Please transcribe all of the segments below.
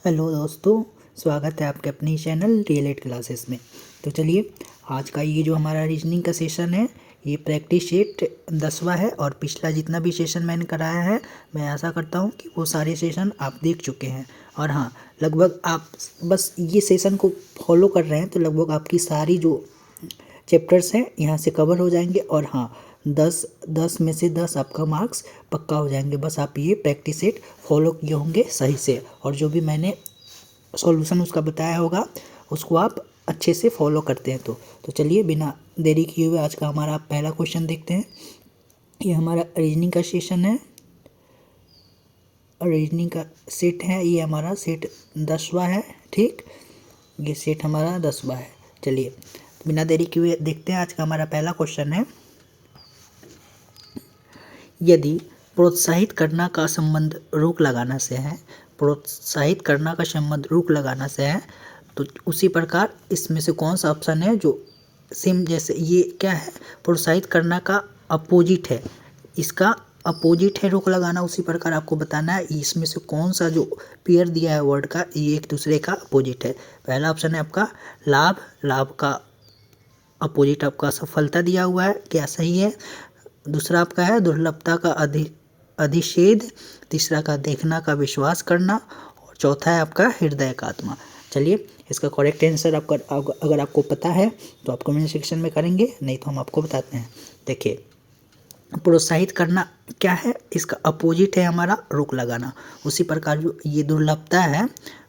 Hello दोस्तों, स्वागत है आपके अपनी चैनल रियल एट क्लासेस में। तो चलिए, आज का ये जो हमारा रीजनिंग का सेशन है, ये प्रैक्टिस सेट 10वां है और पिछला जितना भी सेशन मैंने कराया है, मैं आशा करता हूँ कि वो सारे सेशन आप देख चुके हैं। और हाँ, लगभग आप बस ये सेशन को फॉलो कर रहे हैं तो लगभग आपकी सारी जो चैप्टर्स हैं यहाँ से कवर हो जाएंगे। और हाँ, 10 में से 10 आपका मार्क्स पक्का हो जाएंगे। बस आप ये प्रैक्टिस सेट फॉलो किए होंगे सही से, और जो भी मैंने सॉल्यूशन उसका बताया होगा उसको आप अच्छे से फॉलो करते हैं। तो चलिए, बिना देरी किए हुए आज का हमारा पहला क्वेश्चन देखते हैं। ये हमारा रीजनिंग का सेशन है, रीजनिंग का सेट है। ये हमारा सेट 10वां है। ठीक, ये सेट हमारा 10वां है। चलिए, बिना देरी किए हुए देखते हैं। आज का हमारा पहला क्वेश्चन है, यदि प्रोत्साहित करना का संबंध रोक लगाना से है, प्रोत्साहित करना का संबंध रोक लगाना से है, तो उसी प्रकार इसमें से कौन सा ऑप्शन है जो सेम, जैसे ये क्या है, प्रोत्साहित करना का अपोजिट है, इसका अपोजिट है रोक लगाना। उसी प्रकार आपको बताना है इसमें से कौन सा जो पेयर दिया है वर्ड का, ये एक दूसरे का अपोजिट है। पहला ऑप्शन है आपका लाभ, लाभ का अपोजिट आपका सफलता दिया हुआ है, क्या सही है। दूसरा आपका है दुर्लभता का अधिषेध, तीसरा का देखना का विश्वास करना, और चौथा है आपका हृदय का आत्मा। चलिए, इसका करेक्ट आंसर आपका अगर आपको पता है तो आप कमेंट सेक्शन में करेंगे, नहीं तो हम आपको बताते हैं। देखिए, प्रोत्साहित करना क्या है, इसका अपोजिट है हमारा रोक लगाना। उसी प्रकार जो ये दुर्लभता है,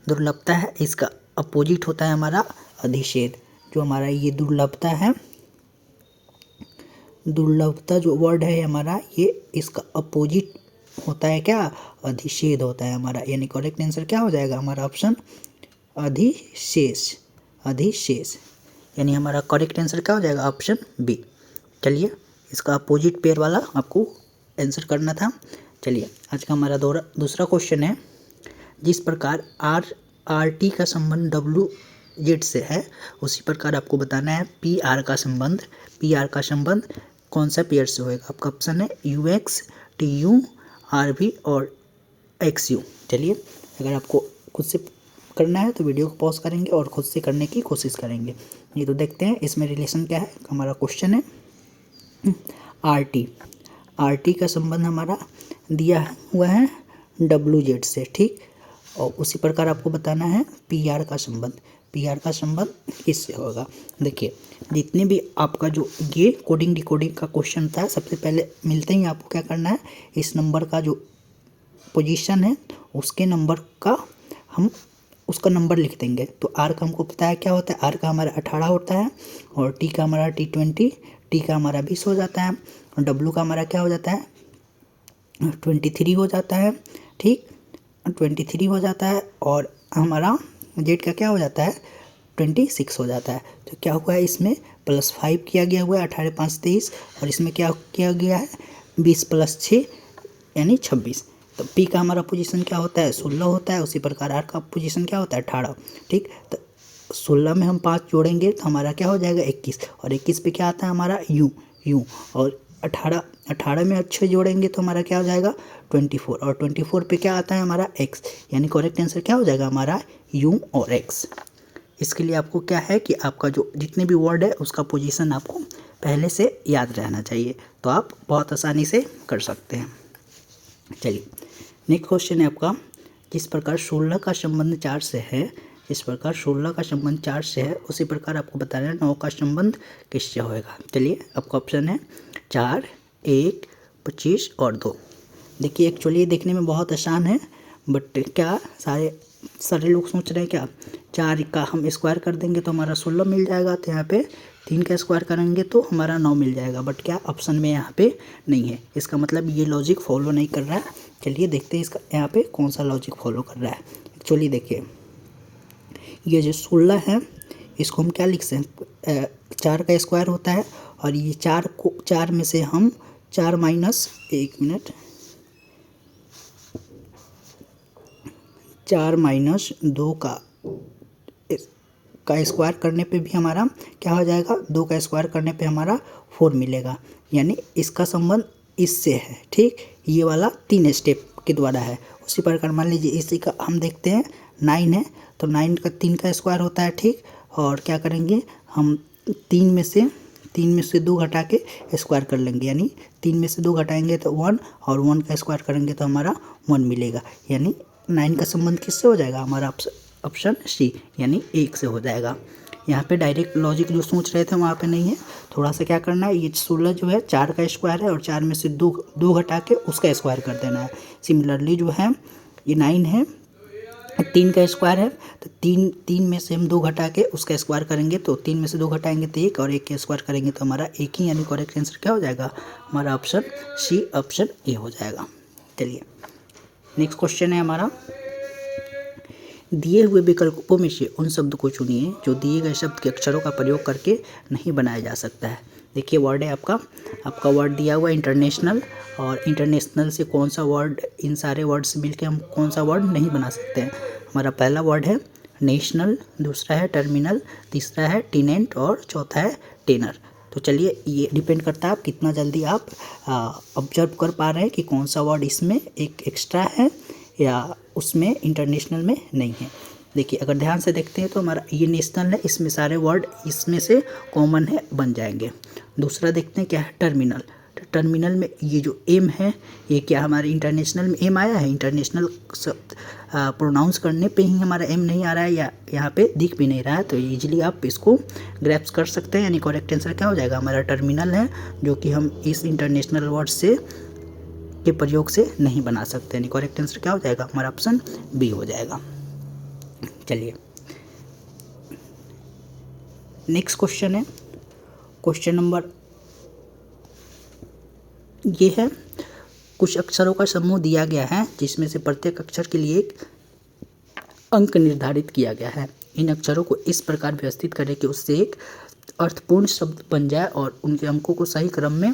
दुर्लभता है, इसका अपोजिट होता है हमारा अधिषेध। जो हमारा ये दुर्लभता है, दुर्लभता जो वर्ड है हमारा, ये इसका अपोजिट होता है क्या, अधिषेध होता है हमारा। यानी करेक्ट आंसर क्या हो जाएगा हमारा ऑप्शन अधिशेष, अधिशेष। यानी हमारा करेक्ट आंसर क्या हो जाएगा ऑप्शन बी। चलिए, इसका अपोजिट पेयर वाला आपको आंसर करना था। चलिए, आज का हमारा दूसरा क्वेश्चन है, जिस प्रकार आर टी का संबंध डब्ल्यू जेड से है, उसी प्रकार आपको बताना है पी आर का संबंध, पी आर का संबंध कौन सा पेयर से होएगा। आपका ऑप्शन है U X, T U, R V और एक्स यू। चलिए, अगर आपको खुद से करना है तो वीडियो को पॉज करेंगे और खुद से करने की कोशिश करेंगे। ये तो देखते हैं इसमें रिलेशन क्या है। हमारा क्वेश्चन है आर टी, आर टी का संबंध हमारा दिया हुआ है डब्ल्यू जेड से। ठीक, और उसी प्रकार आपको बताना है पी आर का संबंध, पी आर का संबंध किससे होगा। देखिए, जितने भी आपका जो ये कोडिंग डिकोडिंग का क्वेश्चन था, सबसे पहले मिलते ही आपको क्या करना है, इस नंबर का जो पोजीशन है उसके नंबर का हम उसका नंबर लिख देंगे। तो आर का हमको पता है क्या होता है, आर का हमारा 18 होता है, और टी का हमारा T20, टी का हमारा 20 हो जाता है, और डब्ल्यू का हमारा क्या हो जाता है 23 हो जाता है। ठीक, 23 हो जाता है, और हमारा जेड का क्या हो जाता है 26 हो जाता है। तो क्या हुआ है, इसमें +5 किया गया हुआ है, 18 5 23, और इसमें क्या किया गया है 20 + 6 यानी 26। तो पी का हमारा पोजीशन क्या होता है 16 होता है। उसी प्रकार आर का पोजीशन क्या होता है 18। ठीक, तो 16 में हम 5 जोड़ेंगे तो हमारा क्या हो जाएगा 21, और 21 पे क्या आता है हमारा यू, यू, और 18 में 6 जोड़ेंगे तो हमारा क्या हो जाएगा 24, और 24 पे क्या आता है हमारा एक्स। यानी करेक्ट आंसर क्या हो जाएगा हमारा यू और एक्स। इसके लिए आपको क्या है कि आपका जो जितने भी वर्ड है उसका पोजीशन आपको पहले से याद रहना चाहिए, तो आप बहुत आसानी से कर सकते हैं। चलिए, नेक्स्ट क्वेश्चन है आपका, जिस प्रकार 16 का संबंध 4 से है, जिस प्रकार 16 का संबंध 4 से है, उसी प्रकार आपको बताना है 9 का संबंध किससे होएगा। चलिए, आपका ऑप्शन है 4, 1, 25 और 2। देखिए, एक्चुअली देखने में बहुत आसान है, बट क्या सारे लोग सोच रहे हैं क्या 4 का हम स्क्वायर कर देंगे तो हमारा 16 मिल जाएगा, तो यहाँ पे 3 का स्क्वायर करेंगे तो हमारा 9 मिल जाएगा, बट क्या ऑप्शन में यहाँ पे नहीं है। इसका मतलब ये लॉजिक फॉलो नहीं कर रहा है। चलिए देखते हैं इसका यहाँ पे कौन सा लॉजिक फॉलो कर रहा है। एक्चुअली देखिए, ये जो 16 है इसको हम क्या लिख सकते हैं, 4 का स्क्वायर होता है, और ये 4 में से हम 4 माइनस 1 मिनट 4 माइनस 2 का स्क्वायर करने पे भी हमारा क्या हो जाएगा, 2 का स्क्वायर करने पे हमारा 4 मिलेगा। यानी इसका संबंध इससे है। ठीक, ये वाला 3 स्टेप के द्वारा है। उसी प्रकार मान लीजिए इसी का हम देखते हैं 9 है, तो 9 का 3 का स्क्वायर होता है, ठीक। और क्या करेंगे हम 3 में से 2 घटा के स्क्वायर कर लेंगे, यानी 3 में से 2 घटाएंगे तो 1, और 1 का स्क्वायर करेंगे तो हमारा 1 मिलेगा, यानी 9 का संबंध किससे हो जाएगा, हमारा ऑप्शन सी यानी 1 से हो जाएगा। यहाँ पे डायरेक्ट लॉजिक जो सोच रहे थे वहाँ पे नहीं है, थोड़ा सा क्या करना है, ये 16 जो है 4 का स्क्वायर है और 4 में से 2 घटा के उसका स्क्वायर कर देना है। सिमिलरली जो है ये 9 है, 3 का स्क्वायर है, तो 3 में से हम 2 घटा के उसका स्क्वायर करेंगे, तो 3 में से 2 घटाएंगे तो 1, और 1 का स्क्वायर करेंगे तो हमारा 1 ही, यानी करेक्ट आंसर क्या हो जाएगा, हमारा ऑप्शन सी ऑप्शन ए हो जाएगा। चलिए नेक्स्ट क्वेश्चन है हमारा, दिए हुए विकल्पों में से उन शब्द को चुनिए जो दिए गए शब्द के अक्षरों का प्रयोग करके नहीं बनाया जा सकता है। देखिए वर्ड है आपका वर्ड दिया हुआ इंटरनेशनल, और इंटरनेशनल से कौन सा वर्ड, इन सारे वर्ड से मिलके हम कौन सा वर्ड नहीं बना सकते हैं। हमारा पहला वर्ड है नेशनल, दूसरा है टर्मिनल, तीसरा है टेनेंट और चौथा है टेनर। तो चलिए ये डिपेंड करता है आप कितना जल्दी आप ऑब्जर्व कर पा रहे हैं कि कौन सा वर्ड इसमें एक एक्स्ट्रा है या उसमें इंटरनेशनल में नहीं है। देखिए अगर ध्यान से देखते हैं तो हमारा ये नेशनल है, इसमें सारे वर्ड इसमें से कॉमन है, बन जाएंगे। दूसरा देखते हैं क्या है टर्मिनल, टर्मिनल में ये जो एम है ये क्या हमारे इंटरनेशनल में एम आया है, इंटरनेशनल शब्द प्रोनाउंस करने पे ही हमारा एम नहीं आ रहा है या यहाँ पे दिख भी नहीं रहा है, तो इजीली आप इसको ग्रैप्स कर सकते हैं, यानी करेक्ट आंसर क्या हो जाएगा, हमारा टर्मिनल है, जो कि हम इस इंटरनेशनल वर्ड से के प्रयोग से नहीं बना सकते, यानी करेक्ट आंसर क्या हो जाएगा, हमारा ऑप्शन बी हो जाएगा। चलिए नेक्स्ट क्वेश्चन है, क्वेश्चन नंबर ये है, कुछ अक्षरों का समूह दिया गया है जिसमें से प्रत्येक अक्षर के लिए एक अंक निर्धारित किया गया है। इन अक्षरों को इस प्रकार व्यवस्थित करें कि उससे एक अर्थपूर्ण शब्द बन जाए और उनके अंकों को सही क्रम में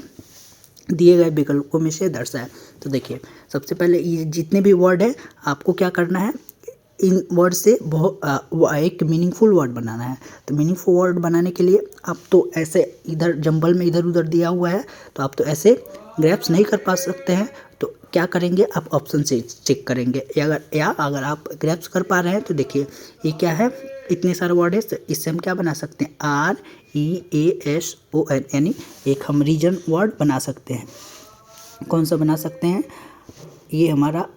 दिए गए विकल्पों में से दर्शाए। तो देखिए सबसे पहले ये जितने भी वर्ड है आपको क्या करना है, इन वर्ड से एक मीनिंगफुल वर्ड बनाना है। तो मीनिंगफुल वर्ड बनाने के लिए आप तो ऐसे इधर जंबल में इधर उधर दिया हुआ है तो आप तो ऐसे ग्रैप्स नहीं कर पा सकते हैं, तो क्या करेंगे आप ऑप्शन से चेक करेंगे, अगर आप ग्रैप्स कर पा रहे हैं तो देखिए ये क्या है, इतने सारे वर्ड है, तो इससे हम क्या बना सकते हैं REASON, यानी एक हम रीजन वर्ड बना सकते हैं। कौन सा बना सकते हैं, ये हमारा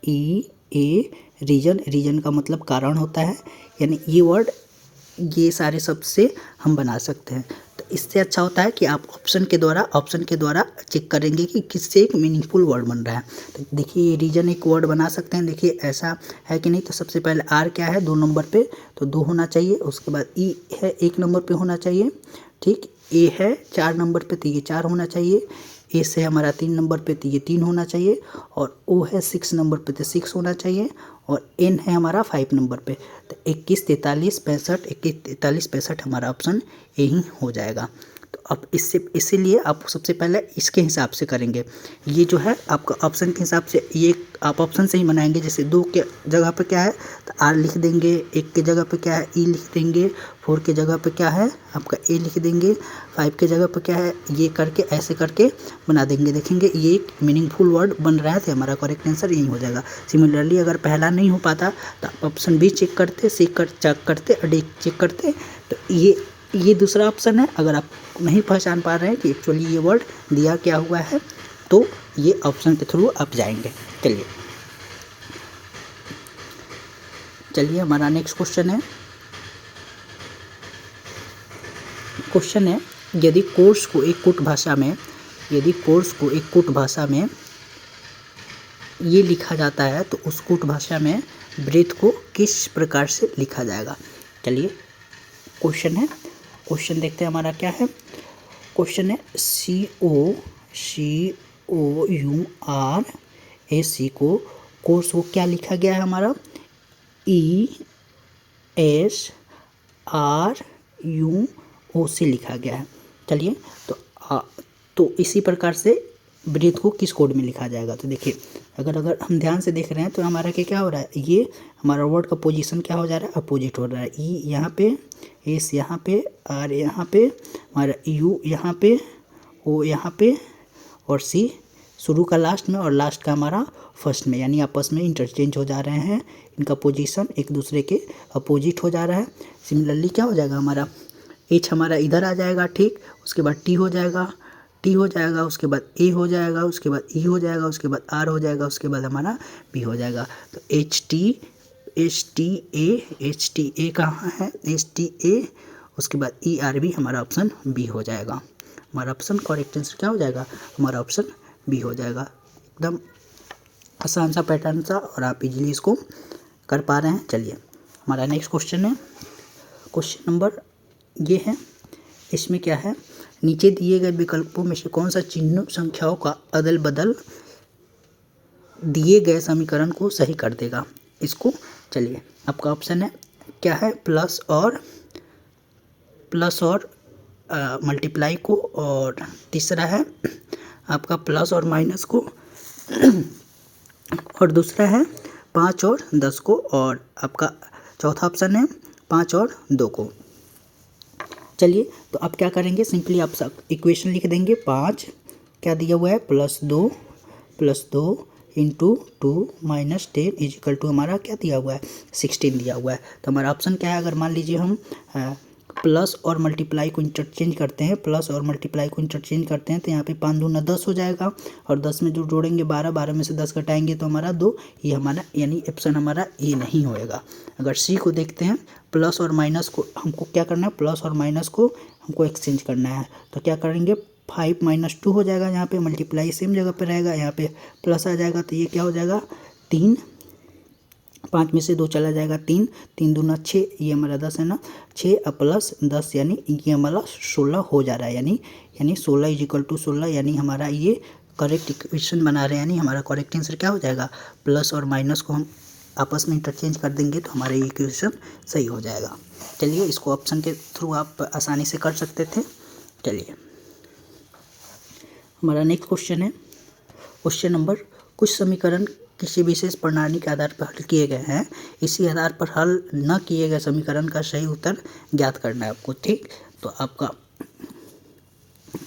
REA रीजन का मतलब कारण होता है, यानी ये वर्ड ये सारे शब्द से हम बना सकते हैं। तो इससे अच्छा होता है कि आप ऑप्शन के द्वारा चेक करेंगे कि किससे एक मीनिंगफुल वर्ड बन रहा है। तो देखिए ये रीजन एक वर्ड बना सकते हैं, देखिए ऐसा है कि नहीं। तो सबसे पहले R क्या है 2 नंबर पे, तो 2 होना चाहिए। उसके बाद E है 1 नंबर पे होना चाहिए, ठीक। A है 4 नंबर पे, तो ये 4 होना चाहिए। A से हमारा 3 नंबर पे, तो ये 3 होना चाहिए। और O है 6 नंबर पे, तो 6 होना चाहिए। और N है हमारा 5 नंबर पे, तो 21 43 65 हमारा ऑप्शन ए ही हो जाएगा। तो अब इसीलिए आप सबसे पहले इसके हिसाब से करेंगे। ये जो है आपका ऑप्शन के हिसाब से, ये आप ऑप्शन से ही बनाएंगे। जैसे 2 के जगह पे क्या है तो R लिख देंगे, 1 के जगह पे क्या है E लिख देंगे, 4 के जगह पे क्या है आपका A लिख देंगे, 5 के जगह पे क्या है, ये करके ऐसे करके बना देंगे। देखेंगे ये एक मीनिंगफुल वर्ड बन रहा है, तो हमारा करेक्ट आंसर यही हो जाएगा। सिमिलरली अगर पहला नहीं हो पाता तो आप ऑप्शन बी चेक करते, चेक करते और डी चेक करते। तो ये दूसरा ऑप्शन है। अगर आप नहीं पहचान पा रहे हैं कि एक्चुअली ये वर्ड दिया क्या हुआ है, तो ये ऑप्शन के थ्रू आप जाएंगे। चलिए हमारा नेक्स्ट क्वेश्चन है, यदि कोर्स को एक कूट भाषा में ये लिखा जाता है तो उस कूट भाषा में ब्रेथ को किस प्रकार से लिखा जाएगा। चलिए क्वेश्चन देखते हैं हमारा क्या है। क्वेश्चन है COURAC को कोर्स को क्या लिखा गया है हमारा ESRUO लिखा गया है। चलिए तो इसी प्रकार से ब्रेथ को किस कोड में लिखा जाएगा। तो देखिए अगर हम ध्यान से देख रहे हैं तो हमारा क्या हो रहा है, ये हमारा वर्ड का पोजीशन क्या हो जा रहा है, अपोजिट हो रहा है। E यहाँ पे, S यहाँ पे, R यहाँ पे, हमारा U यहाँ पे, O यहाँ पे और C शुरू का लास्ट में और लास्ट का हमारा फर्स्ट में, यानी आपस में इंटरचेंज हो जा रहे हैं, इनका पोजीशन एक दूसरे के अपोजिट हो जा रहा है। सिमिलरली क्या हो जाएगा हमारा एच हमारा इधर आ जाएगा, ठीक। उसके बाद टी हो जाएगा, उसके बाद ए हो जाएगा, उसके बाद ई हो जाएगा, उसके बाद आर हो जाएगा, उसके बाद हमारा बी हो जाएगा। तो एच टी ए कहाँ है, एच टी ए, उसके बाद ई आर बी, हमारा ऑप्शन बी हो जाएगा। हमारा ऑप्शन करेक्ट आंसर क्या हो जाएगा, हमारा ऑप्शन बी हो जाएगा। एकदम आसान सा पैटर्न था और आप इजीली इसको कर पा रहे हैं। चलिए हमारा नेक्स्ट क्वेश्चन है, क्वेश्चन नंबर ये है, इसमें क्या है, नीचे दिए गए विकल्पों में से कौन सा चिन्ह संख्याओं का अदल बदल दिए गए समीकरण को सही कर देगा। इसको चलिए आपका ऑप्शन है क्या है, प्लस और मल्टीप्लाई को, और तीसरा है आपका प्लस और माइनस को, और दूसरा है 5 और 10 को, और आपका चौथा ऑप्शन है 5 और 2 को। चलिए तो आप क्या करेंगे, सिंपली आप सब इक्वेशन लिख देंगे। 5 क्या दिया हुआ है, +2 इंटू 2 माइनस 10 इजिकल टू हमारा क्या दिया हुआ है, 16 दिया हुआ है। तो हमारा ऑप्शन क्या है, अगर मान लीजिए हम प्लस और मल्टीप्लाई को इंटरचेंज करते हैं, तो यहाँ पे 5 दूना 10 हो जाएगा, और 10 में जो जोड़ेंगे 12 में से 10 घटाएंगे तो हमारा 2, ये हमारा यानी ऑप्शन हमारा ए नहीं होएगा। अगर सी को देखते हैं, प्लस और माइनस को हमको क्या करना है, प्लस और माइनस को हमको एक्सचेंज करना है, तो क्या करेंगे 5 माइनस 2 हो जाएगा, यहाँ पे मल्टीप्लाई सेम जगह पे रहेगा, यहाँ पे प्लस आ जाएगा, तो ये क्या हो जाएगा 3, 5 में से 2 चला जाएगा 3, 3 दूना 6, ये हमारा 10 है ना, 6 प्लस 10 यानी ये हमारा 16 हो जा रहा है, यानी 16 इजिकल टू 16, यानी हमारा ये करेक्ट इक्वेशन बना रहे हैं, यानी हमारा करेक्ट आंसर क्या हो जाएगा, प्लस और माइनस को हम आपस में इंटरचेंज कर देंगे तो हमारा ये इक्वेशन सही हो जाएगा। चलिए इसको ऑप्शन के थ्रू आप आसानी से कर सकते थे। चलिए हमारा नेक्स्ट क्वेश्चन है, क्वेश्चन नंबर, कुछ समीकरण किसी विशेष प्रणाली के आधार पर हल किए गए हैं, इसी आधार पर हल न किए गए समीकरण का सही उत्तर ज्ञात करना है आपको, ठीक। तो आपका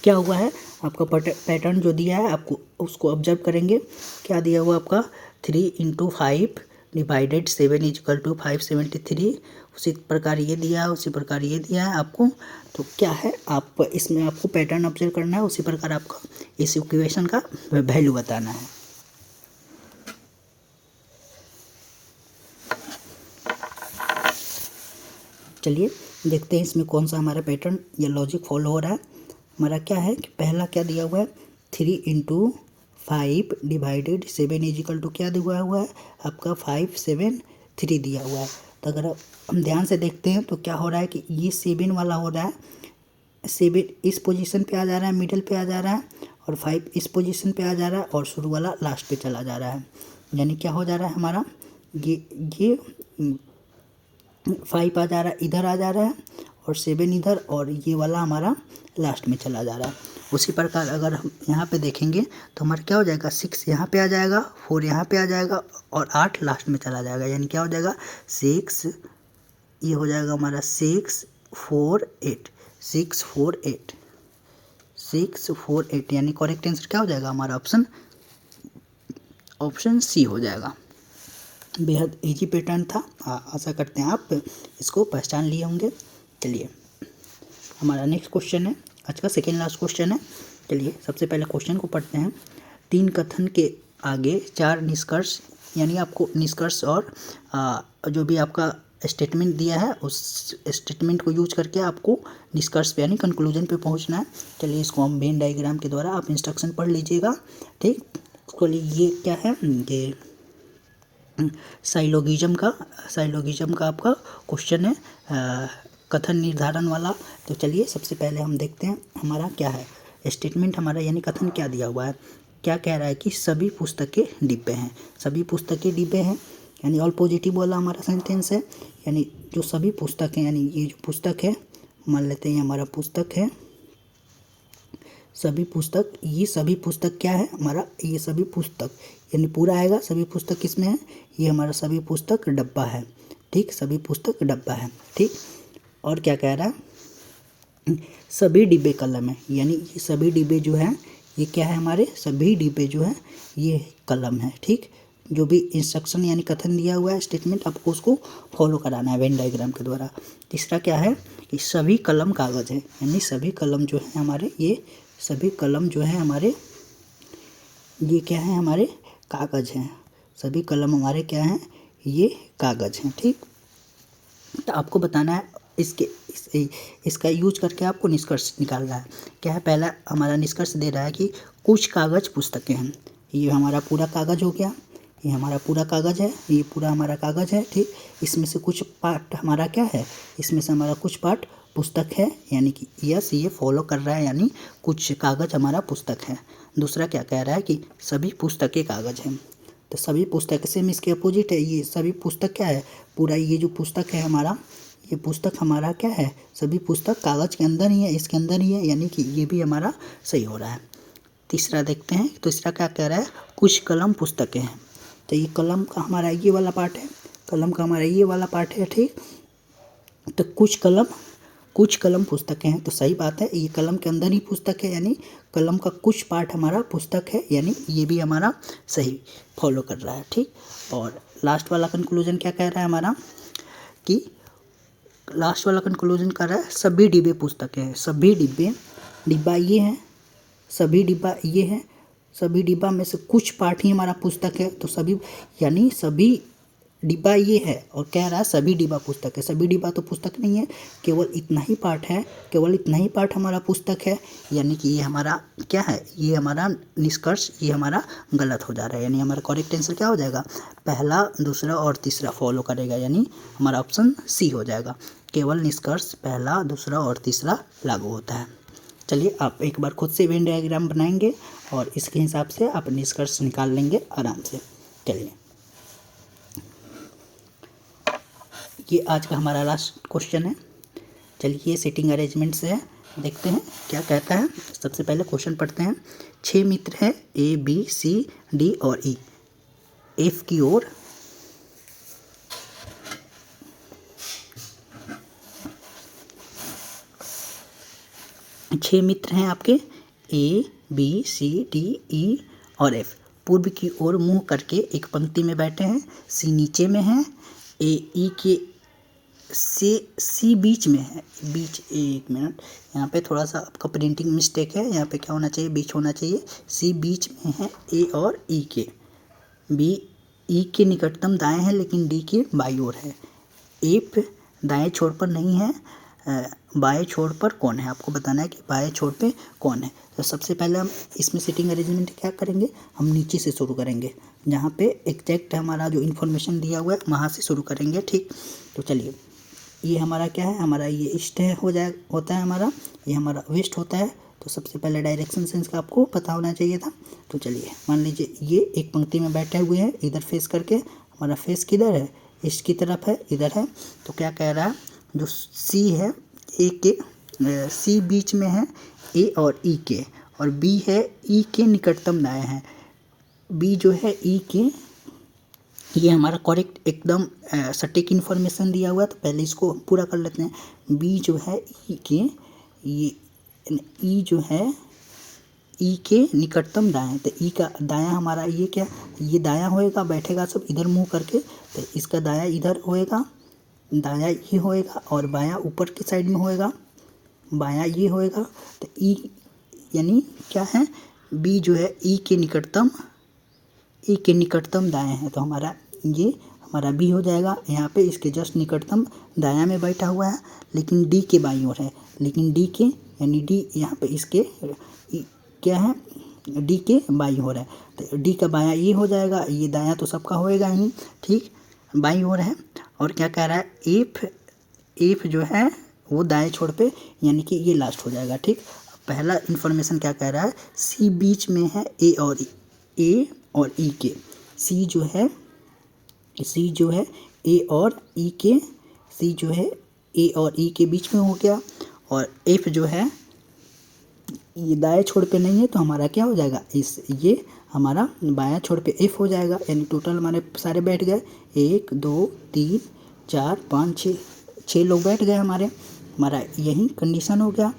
क्या हुआ है, आपका पैटर्न जो दिया है आपको उसको ऑब्जर्व करेंगे। क्या दिया हुआ आपका 3 × 5 डिवाइडेड 7 इजिकल टू 573, उसी प्रकार ये दिया है, उसी प्रकार ये दिया है आपको। तो क्या है, आप इसमें आपको पैटर्न ऑब्जर्व करना है, उसी प्रकार आपका इस इक्वेशन का वैल्यू बताना है। चलिए देखते हैं इसमें कौन सा हमारा पैटर्न या लॉजिक फॉलो हो रहा है। हमारा क्या है कि पहला क्या दिया हुआ है, 3 × 5 डिवाइडेड 7 इजिकल टू क्या दिया हुआ है आपका 573 दिया हुआ है। तो अगर हम ध्यान से देखते हैं तो क्या हो रहा है कि ये 7 वाला हो रहा है, 7 इस पोजीशन पे आ जा रहा है, मिडिल पे आ जा रहा है, और 5 इस पोजीशन पे आ जा रहा है, और शुरू वाला लास्ट पे चला जा रहा है। यानी क्या हो जा रहा है हमारा, ये 5 आ जा रहा है, इधर आ जा रहा है, और 7 इधर, और ये वाला हमारा लास्ट में चला जा रहा है। उसी प्रकार अगर हम यहाँ पे देखेंगे तो हमारा क्या हो जाएगा, 6 यहाँ पे आ जाएगा, 4 यहाँ पे आ जाएगा, और 8 लास्ट में चला जाएगा। यानी क्या हो जाएगा 6, ये हो जाएगा हमारा 6 4 8, 6 4 8, 6 4 8, यानी करेक्ट आंसर क्या हो जाएगा हमारा ऑप्शन सी हो जाएगा। बेहद इजी पैटर्न था, आशा करते हैं आप इसको पहचान लिए होंगे। चलिए हमारा नेक्स्ट क्वेश्चन है, आज का सेकेंड लास्ट क्वेश्चन है। चलिए सबसे पहले क्वेश्चन को पढ़ते हैं। 3 कथन के आगे 4 निष्कर्ष, यानी आपको निष्कर्ष और जो भी आपका स्टेटमेंट दिया है उस स्टेटमेंट को यूज करके आपको निष्कर्ष पे यानी कंक्लूजन पे पहुंचना है। चलिए इसको हम वेन डायग्राम के द्वारा आप इंस्ट्रक्शन पढ़ लीजिएगा, ठीक। उसको ये क्या है, ये साइलोगिज्म का आपका क्वेश्चन है, कथन निर्धारण वाला। तो चलिए सबसे पहले हम देखते हैं हमारा क्या है स्टेटमेंट, हमारा यानी कथन क्या दिया हुआ है। क्या कह रहा है कि सभी पुस्तकें डिब्बे हैं, सभी पुस्तकें डिब्बे हैं, यानी ऑल पॉजिटिव वाला हमारा सेंटेंस है। यानी जो सभी पुस्तकें, यानी ये जो पुस्तक है, मान लेते हैं हमारा पुस्तक है, सभी पुस्तक, ये सभी पुस्तक क्या है हमारा, ये सभी पुस्तक यानी पूरा आएगा, सभी पुस्तक किसमें है, ये हमारा सभी पुस्तक डब्बा है, ठीक, सभी पुस्तक डब्बा है, ठीक। और क्या कह रहा है, सभी डिब्बे कलम है, यानी ये सभी डिब्बे जो हैं ये क्या है हमारे सभी डिब्बे जो है ये कलम है। ठीक, जो भी इंस्ट्रक्शन यानी कथन दिया हुआ है स्टेटमेंट आपको उसको फॉलो कराना है वेन डायग्राम के द्वारा। तीसरा क्या है कि सभी कलम कागज़ है, यानी सभी कलम जो है हमारे ये सभी कलम जो है हमारे ये क्या है हमारे कागज़ हैं। सभी कलम हमारे क्या हैं ये कागज़ हैं। ठीक, तो आपको बताना है इसका यूज करके आपको निष्कर्ष निकालना है। क्या है पहला हमारा निष्कर्ष दे रहा है कि कुछ कागज़ पुस्तकें हैं। ये हमारा पूरा कागज़ हो गया, ये हमारा पूरा कागज़ है, ये पूरा हमारा कागज़ है। ठीक, इसमें से कुछ पार्ट हमारा क्या है, इसमें से हमारा कुछ पार्ट पुस्तक है, यानी कि यस ये फॉलो कर रहा है, यानी कुछ कागज़ हमारा पुस्तक है। दूसरा क्या कह रहा है कि सभी पुस्तकें कागज़ हैं, तो सभी पुस्तक सेम इसके अपोजिट है। ये सभी पुस्तक क्या है, पूरा ये जो पुस्तक है हमारा ये पुस्तक हमारा क्या है, सभी पुस्तक कागज़ के अंदर ही है, इसके अंदर ही है, यानी कि ये भी हमारा सही हो रहा है। तीसरा देखते हैं, तीसरा क्या कह रहा है कुछ कलम पुस्तकें हैं। तो ये कलम का हमारा ये वाला पार्ट है, कलम का हमारा ये वाला पार्ट है। ठीक, तो कुछ कलम पुस्तकें हैं, तो सही बात है, ये कलम के अंदर ही पुस्तक है, यानी कलम का कुछ पार्ट हमारा पुस्तक है, यानी ये भी हमारा सही फॉलो कर रहा है। ठीक, और लास्ट वाला कंक्लूजन क्या कह रहा है हमारा कि लास्ट वाला कंक्लूजन कर रहा है सभी डिब्बे पुस्तकें हैं। सभी डिब्बा ये है, सभी डिब्बा ये है, सभी डिब्बा में से कुछ पार्ट ही हमारा पुस्तक है, तो सभी यानी सभी डिब्बा ये है, और कह रहा है सभी डिब्बा पुस्तक है। सभी डिब्बा तो पुस्तक नहीं है, केवल इतना ही पार्ट है, केवल इतना ही पार्ट हमारा पुस्तक है, यानी कि ये हमारा क्या है, ये हमारा निष्कर्ष ये हमारा गलत हो जा रहा है, यानी हमारा करेक्ट आंसर क्या हो जाएगा, पहला दूसरा और तीसरा फॉलो करेगा, यानी हमारा ऑप्शन सी हो जाएगा। केवल निष्कर्ष पहला दूसरा और तीसरा लागू होता है। चलिए आप एक बार खुद से वेन डायग्राम बनाएंगे और इसके हिसाब से आप निष्कर्ष निकाल लेंगे आराम से। चलिए ये आज का हमारा लास्ट क्वेश्चन है। चलिए ये सीटिंग अरेंजमेंट से है, देखते हैं क्या कहता है। सबसे पहले क्वेश्चन पढ़ते हैं। 6 मित्र हैं ए बी सी डी और ई। एफ की ओर छः मित्र हैं आपके A B C D E और एफ। पूर्व की ओर मुंह करके एक पंक्ति में बैठे हैं। सी नीचे में है, ए ई के से सी बीच में है। बीच, एक मिनट, यहाँ पे थोड़ा सा आपका प्रिंटिंग मिस्टेक है, यहाँ पे क्या होना चाहिए, बीच होना चाहिए। सी बीच में है ए और ई के। बी ई के निकटतम दाएं है लेकिन डी के बाईं ओर है। एफ दाएं छोर पर नहीं है, बाएं छोर पर कौन है, आपको बताना है कि बाएं छोर पे कौन है। तो सबसे पहले हम इसमें सीटिंग अरेंजमेंट क्या करेंगे, हम नीचे से शुरू करेंगे, जहाँ पे एग्जैक्ट हमारा जो इन्फॉर्मेशन दिया हुआ है वहाँ से शुरू करेंगे। ठीक, तो चलिए ये हमारा क्या है, हमारा ये ईस्ट है होता है हमारा, ये हमारा वेस्ट होता है। तो सबसे पहले डायरेक्शन सेंस का आपको पता होना चाहिए था। तो चलिए मान लीजिए ये एक पंक्ति में बैठे हुए हैं, इधर फेस करके, हमारा फेस किधर है, ईस्ट की तरफ है, इधर है। तो क्या कह रहा है, जो सी है ए के, सी बीच में है ए और ई के, और बी है ई के निकटतम दाएं है। बी जो है ई के, ये हमारा करेक्ट एकदम सटीक इन्फॉर्मेशन दिया हुआ है, तो पहले इसको पूरा कर लेते हैं। बी जो है ई के, ये ई जो है ई के निकटतम दाएं, तो ई का दायां हमारा ये क्या, ये दायां होएगा, बैठेगा सब इधर मुंह करके, तो इसका दायां इधर होएगा, दायां ये होएगा, और बायां ऊपर की साइड में होएगा, बायां ये होएगा। तो ई यानी क्या है, बी जो है ई के निकटतम दाएं है, तो हमारा ये हमारा बी हो जाएगा। यहाँ पे इसके जस्ट निकटतम दायां में बैठा हुआ है, लेकिन डी के बाईं ओर है, लेकिन डी के यानी डी यहाँ पे इसके क्या है, डी के बाईं ओर है, तो डी का बायां ये हो जाएगा, ये दायां तो सबका होएगा ही। ठीक, बाईं ओर है। और क्या कह रहा है, एफ जो है वो दाएं छोर पे, यानी कि ये लास्ट हो जाएगा। ठीक, पहला इन्फॉर्मेशन क्या कह रहा है, सी बीच में है ए और ई के। सी जो है ए और ई के, सी जो है ए और ई के बीच में हो गया, और एफ जो है ये दाएं छोर पे नहीं है, तो हमारा क्या हो जाएगा, ये हमारा बायां छोर पे एफ हो जाएगा। यानी टोटल हमारे सारे बैठ गए, 1 2 3 4 5 6 लोग बैठ गए हमारा यही कंडीशन हो गया।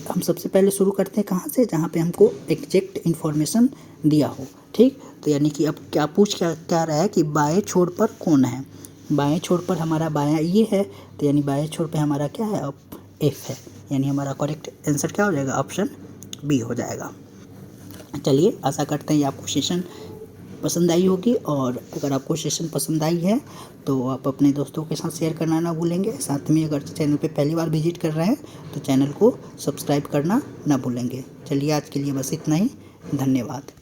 हम सबसे पहले शुरू करते हैं कहाँ से, जहाँ पे हमको एग्जैक्ट इन्फॉर्मेशन दिया हो। ठीक, तो यानी कि अब क्या रहा है कि बाएं छोर पर कौन है, बाएं छोर पर हमारा बायां ये है, तो यानी बाएं छोर पे हमारा क्या है, अब एफ है, यानी हमारा करेक्ट आंसर क्या हो जाएगा, ऑप्शन बी हो जाएगा। चलिए, आशा करते हैं ये आपको सेशन पसंद आई होगी, और अगर आपको सेशन पसंद आई है तो आप अपने दोस्तों के साथ शेयर करना ना भूलेंगे। साथ में अगर चैनल पे पहली बार विजिट कर रहे हैं तो चैनल को सब्सक्राइब करना ना भूलेंगे। चलिए, आज के लिए बस इतना ही, धन्यवाद।